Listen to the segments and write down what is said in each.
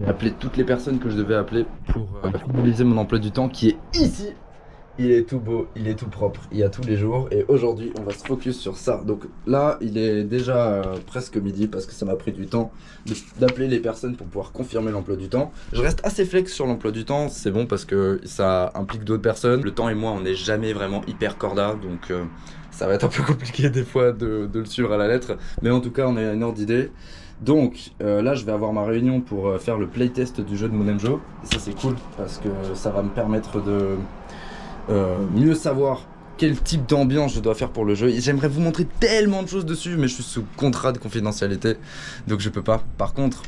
appelé toutes les personnes que je devais appeler pour finaliser mon emploi du temps qui est ici. Il est tout beau, il est tout propre, il y a tous les jours et aujourd'hui on va se focus sur ça. Donc là il est déjà presque midi parce que ça m'a pris du temps d'appeler les personnes pour pouvoir confirmer l'emploi du temps. Je reste assez flex sur l'emploi du temps, c'est bon parce que ça implique d'autres personnes. Le temps et moi on n'est jamais vraiment hyper corda donc ça va être un peu compliqué des fois de le suivre à la lettre. Mais en tout cas on a une ordre d'idée. Donc là je vais avoir ma réunion pour faire le playtest du jeu de Monemjo. Et ça c'est cool parce que ça va me permettre de mieux savoir quel type d'ambiance je dois faire pour le jeu. Et j'aimerais vous montrer tellement de choses dessus, mais je suis sous contrat de confidentialité, donc je peux pas. Par contre,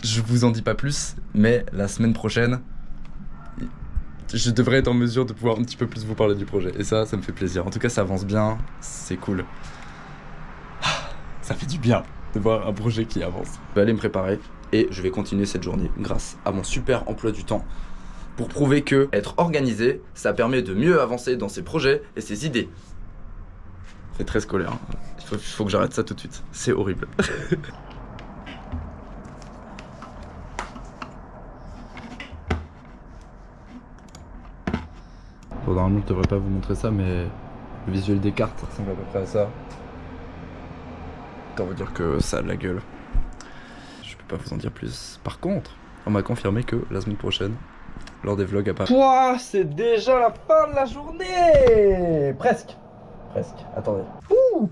je vous en dis pas plus, mais la semaine prochaine, je devrais être en mesure de pouvoir un petit peu plus vous parler du projet. Et ça me fait plaisir. En tout cas, ça avance bien, c'est cool. Ça fait du bien de voir un projet qui avance. Je vais aller me préparer et je vais continuer cette journée grâce à mon super emploi du temps. Pour prouver que être organisé, ça permet de mieux avancer dans ses projets et ses idées. C'est très scolaire, hein. Il faut que j'arrête ça tout de suite. C'est horrible. Bon, normalement, je devrais pas vous montrer ça, mais le visuel des cartes ressemble à peu près à ça. Autant vous dire que ça a de la gueule. Je peux pas vous en dire plus. Par contre, on m'a confirmé que la semaine prochaine, lors des vlogs à Paris. Pouah, c'est déjà la fin de la journée. Presque. Attendez. Ouh,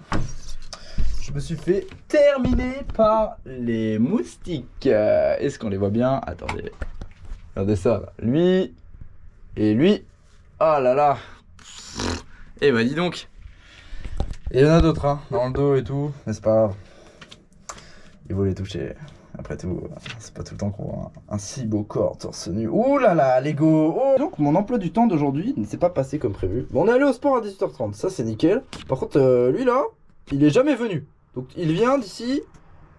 je me suis fait terminer par les moustiques. Est-ce qu'on les voit bien? Attendez. Regardez ça, là. Lui et lui. Oh là là. Eh bah dis donc. Il y en a d'autres, hein, dans le dos et tout. Mais c'est pas grave. Il faut les toucher. Après tout, c'est pas tout le temps qu'on voit un si beau corps torse nu. Ouh là là, Lego. Oh. Donc mon emploi du temps d'aujourd'hui ne s'est pas passé comme prévu. Bon, on est allé au sport à 18h30, ça c'est nickel. Par contre, lui là, il est jamais venu. Donc il vient d'ici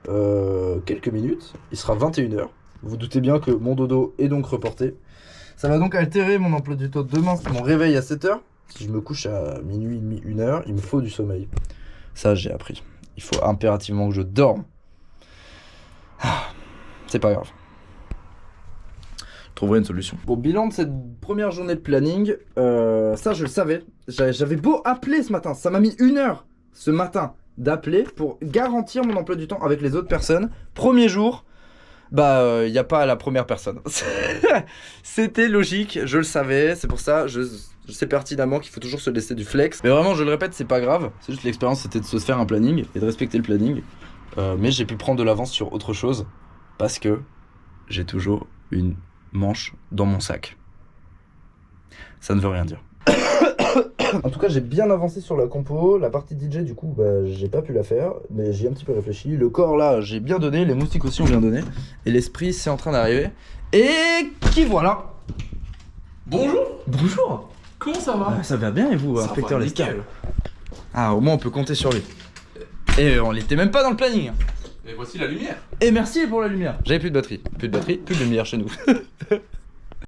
quelques minutes. Il sera 21h. Vous vous doutez bien que mon dodo est donc reporté. Ça va donc altérer mon emploi du temps demain. C'est mon réveil à 7h. Si je me couche à minuit et demi, 1h, il me faut du sommeil. Ça j'ai appris. Il faut impérativement que je dorme. C'est pas grave. Je trouverai une solution. Bon, bilan de cette première journée de planning. Ça, je le savais. J'avais beau appeler ce matin. Ça m'a mis 1h ce matin d'appeler pour garantir mon emploi du temps avec les autres personnes. Premier jour, bah, il n'y a pas la première personne. C'était logique, je le savais. C'est pour ça, je sais pertinemment qu'il faut toujours se laisser du flex. Mais vraiment, je le répète, c'est pas grave. C'est juste l'expérience, c'était de se faire un planning et de respecter le planning. Mais j'ai pu prendre de l'avance sur autre chose parce que j'ai toujours une manche dans mon sac. Ça ne veut rien dire. En tout cas, j'ai bien avancé sur la compo. La partie DJ, du coup, bah, j'ai pas pu la faire, mais j'ai un petit peu réfléchi. Le corps, là, j'ai bien donné. Les moustiques aussi ont bien donné. Et l'esprit, c'est en train d'arriver. Et qui voilà. Bonjour. Bonjour. Comment ça va? Ça va bien et vous, ça inspecteur va, Lester? nickel. Ah, au moins on peut compter sur lui. Et on l'était même pas dans le planning. Et voici la lumière. Et merci pour la lumière. J'avais plus de batterie, plus de lumière chez nous.